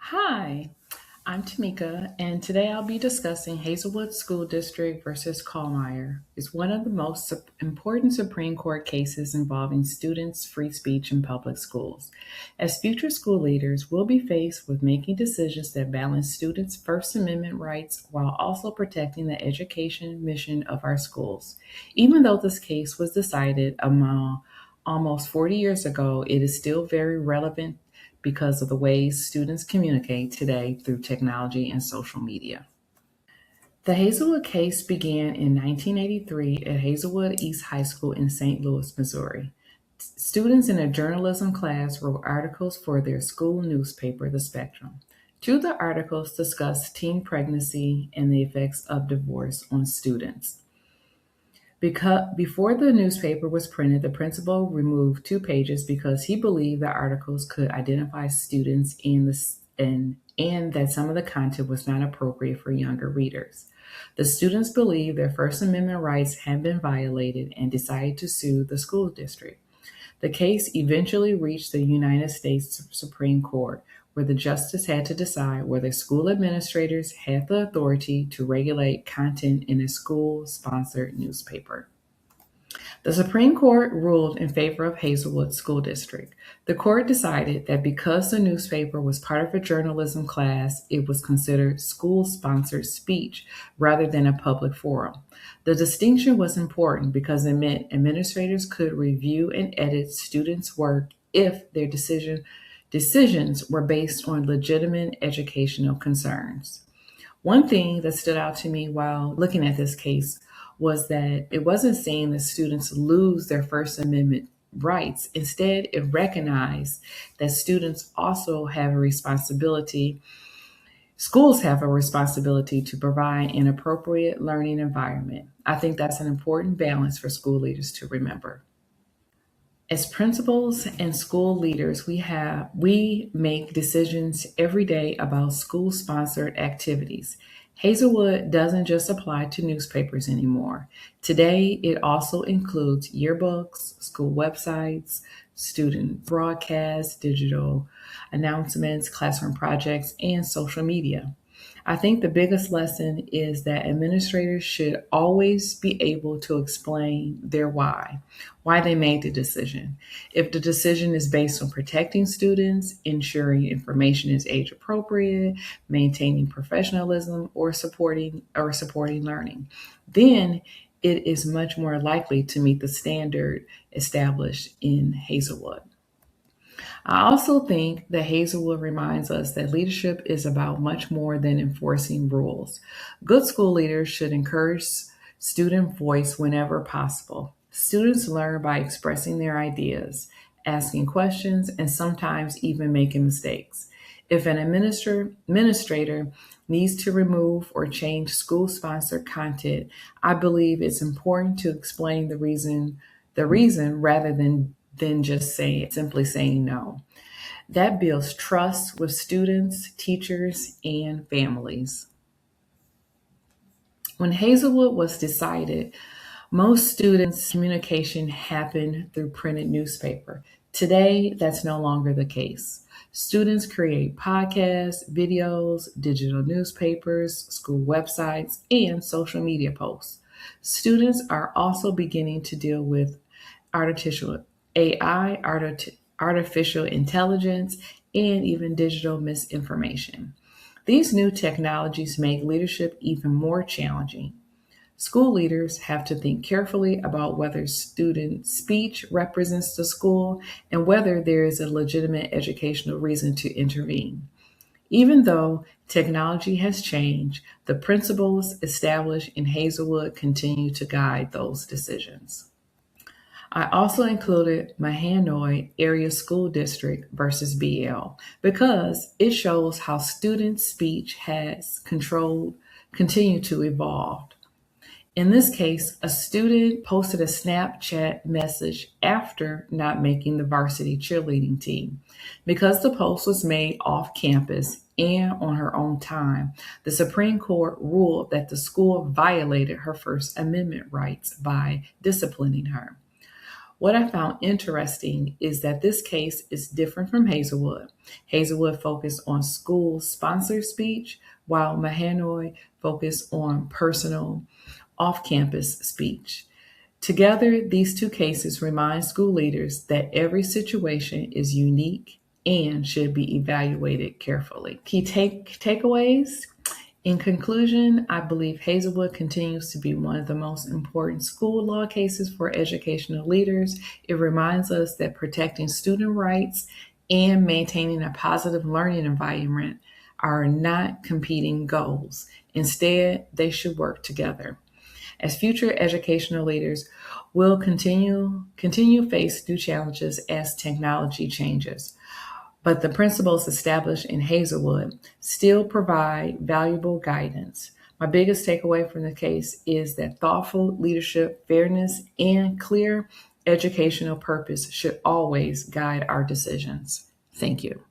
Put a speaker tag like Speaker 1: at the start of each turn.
Speaker 1: Hi, I'm Tamika, and today I'll be discussing Hazelwood School District versus Kuhlmeier. It's one of the most important Supreme Court cases involving students' free speech in public schools. As future school leaders, we'll be faced with making decisions that balance students' First Amendment rights while also protecting the education mission of our schools. Even though this case was decided among almost 40 years ago, it is still very relevant because of the ways students communicate today through technology and social media. The Hazelwood case began in 1983 at Hazelwood East High School in St. Louis, Missouri. Students in a journalism class wrote articles for their school newspaper, The Spectrum. Two of the articles discussed teen pregnancy and the effects of divorce on students. Before the newspaper was printed, the principal removed two pages because he believed the articles could identify students and that some of the content was not appropriate for younger readers. The students believed their First Amendment rights had been violated and decided to sue the school district. The case eventually reached the United States Supreme Court, where the justice had to decide whether school administrators had the authority to regulate content in a school sponsored newspaper. The Supreme Court ruled in favor of Hazelwood School District. The court decided that because the newspaper was part of a journalism class, it was considered school sponsored speech rather than a public forum. The distinction was important because it meant administrators could review and edit students' work if their decisions were based on legitimate educational concerns. One thing that stood out to me while looking at this case was that it wasn't saying that students lose their First Amendment rights. Instead, it recognized that students also have a responsibility, schools have a responsibility to provide an appropriate learning environment. I think that's an important balance for school leaders to remember. As principals and school leaders, we make decisions every day about school sponsored activities. Hazelwood doesn't just apply to newspapers anymore. Today, it also includes yearbooks, school websites, student broadcasts, digital announcements, classroom projects, and social media. I think the biggest lesson is that administrators should always be able to explain their why they made the decision. If the decision is based on protecting students, ensuring information is age appropriate, maintaining professionalism, or supporting learning, then it is much more likely to meet the standard established in Hazelwood. I also think that Hazelwood reminds us that leadership is about much more than enforcing rules. Good school leaders should encourage student voice whenever possible. Students learn by expressing their ideas, asking questions, and sometimes even making mistakes. If an administrator needs to remove or change school sponsored content, I believe it's important to explain the reason rather than just simply saying no. That builds trust with students, teachers, and families. When Hazelwood was decided, most students' communication happened through printed newspaper. Today, that's no longer the case. Students create podcasts, videos, digital newspapers, school websites, and social media posts. Students are also beginning to deal with artificial AI, artificial intelligence, and even digital misinformation. These new technologies make leadership even more challenging. School leaders have to think carefully about whether student speech represents the school and whether there is a legitimate educational reason to intervene. Even though technology has changed, the principles established in Hazelwood continue to guide those decisions. I also included Mahanoy Area School District versus BL because it shows how student speech has continued to evolve. In this case, a student posted a Snapchat message after not making the varsity cheerleading team. Because the post was made off campus and on her own time, the Supreme Court ruled that the school violated her First Amendment rights by disciplining her. What I found interesting is that this case is different from Hazelwood. Hazelwood focused on school sponsored speech, while Mahanoy focused on personal off campus speech. Together, these two cases remind school leaders that every situation is unique and should be evaluated carefully. Key takeaways. In conclusion, I believe Hazelwood continues to be one of the most important school law cases for educational leaders. It reminds us that protecting student rights and maintaining a positive learning environment are not competing goals. Instead, they should work together. As future educational leaders, will continue face new challenges as technology changes. But the principles established in Hazelwood still provide valuable guidance. My biggest takeaway from the case is that thoughtful leadership, fairness, and clear educational purpose should always guide our decisions. Thank you.